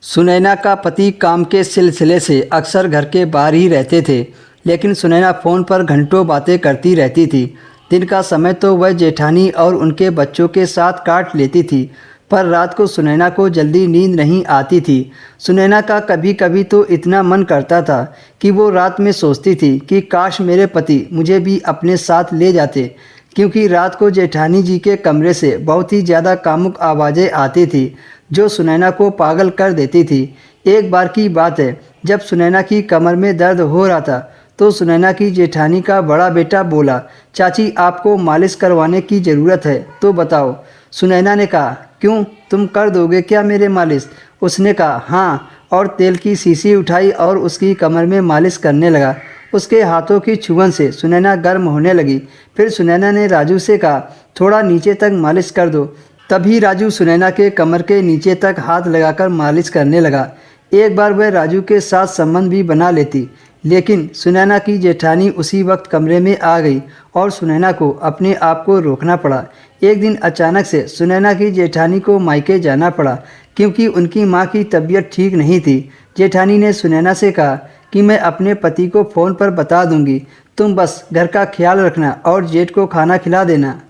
सुनैना का पति काम के सिलसिले से अक्सर घर के बाहर ही रहते थे, लेकिन सुनैना फ़ोन पर घंटों बातें करती रहती थी। दिन का समय तो वह जेठानी और उनके बच्चों के साथ काट लेती थी, पर रात को सुनैना को जल्दी नींद नहीं आती थी। सुनैना का कभी कभी तो इतना मन करता था कि वो रात में सोचती थी कि काश मेरे पति मुझे भी अपने साथ ले जाते, क्योंकि रात को जेठानी जी के कमरे से बहुत ही ज़्यादा कामुक आवाज़ें आती थी जो सुनैना को पागल कर देती थी। एक बार की बात है, जब सुनैना की कमर में दर्द हो रहा था तो सुनैना की जेठानी का बड़ा बेटा बोला, चाची आपको मालिश करवाने की ज़रूरत है तो बताओ। सुनैना ने कहा, क्यों, तुम कर दोगे क्या मेरे मालिश? उसने कहा हाँ, और तेल की शीशी उठाई और उसकी कमर में मालिश करने लगा। उसके हाथों की छुअन से सुनैना गर्म होने लगी। फिर सुनैना ने राजू से कहा, थोड़ा नीचे तक मालिश कर दो। तभी राजू सुनैना के कमर के नीचे तक हाथ लगाकर मालिश करने लगा। एक बार वह राजू के साथ संबंध भी बना लेती, लेकिन सुनैना की जेठानी उसी वक्त कमरे में आ गई और सुनैना को अपने आप को रोकना पड़ा। एक दिन अचानक से सुनैना की जेठानी को मायके जाना पड़ा, क्योंकि उनकी माँ की तबीयत ठीक नहीं थी। जेठानी ने सुनैना से कहा कि मैं अपने पति को फ़ोन पर बता दूंगी, तुम बस घर का ख्याल रखना और जेठ को खाना खिला देना।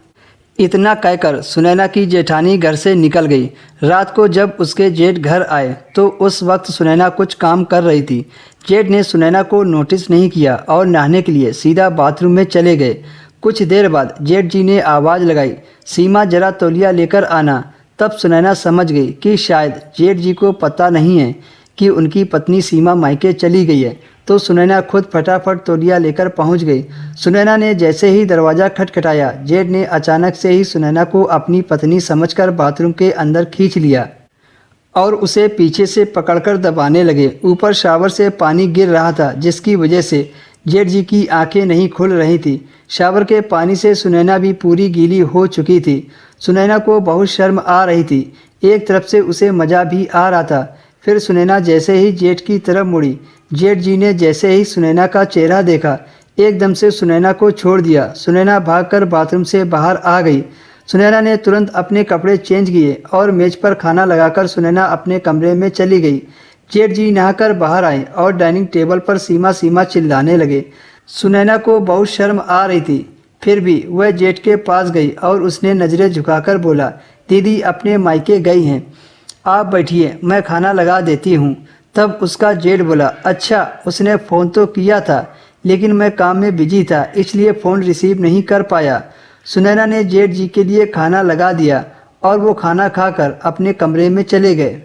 इतना कहकर सुनैना की जेठानी घर से निकल गई। रात को जब उसके जेठ घर आए तो उस वक्त सुनैना कुछ काम कर रही थी। जेठ ने सुनैना को नोटिस नहीं किया और नहाने के लिए सीधा बाथरूम में चले गए। कुछ देर बाद जेठ जी ने आवाज़ लगाई, सीमा जरा तौलिया लेकर आना। तब सुनैना समझ गई कि शायद जेठ जी को पता नहीं है कि उनकी पत्नी सीमा मायके चली गई है, तो सुनैना खुद फटाफट तौलिया लेकर पहुंच गई। सुनैना ने जैसे ही दरवाज़ा खटखटाया, जेठ ने अचानक से ही सुनैना को अपनी पत्नी समझकर बाथरूम के अंदर खींच लिया और उसे पीछे से पकड़कर दबाने लगे। ऊपर शावर से पानी गिर रहा था, जिसकी वजह से जेठ जी की आंखें नहीं खुल रही थी। शावर के पानी से सुनैना भी पूरी गीली हो चुकी थी। सुनैना को बहुत शर्म आ रही थी, एक तरफ से उसे मज़ा भी आ रहा था। फिर सुनैना जैसे ही जेठ की तरफ मुड़ी, जेठ जी ने जैसे ही सुनैना का चेहरा देखा, एकदम से सुनैना को छोड़ दिया। सुनैना भागकर बाथरूम से बाहर आ गई। सुनैना ने तुरंत अपने कपड़े चेंज किए और मेज पर खाना लगाकर सुनैना अपने कमरे में चली गई। जेठ जी नहाकर बाहर आए और डाइनिंग टेबल पर सीमा सीमा चिल्लाने लगे। सुनैना को बहुत शर्म आ रही थी, फिर भी वह जेठ के पास गई और उसने नज़रें झुकाकर बोला, दीदी अपने मायके गई हैं, आप बैठिए, मैं खाना लगा देती हूँ। तब उसका जेठ बोला, अच्छा, उसने फ़ोन तो किया था लेकिन मैं काम में बिजी था, इसलिए फ़ोन रिसीव नहीं कर पाया। सुनैना ने जेठ जी के लिए खाना लगा दिया और वो खाना खाकर अपने कमरे में चले गए।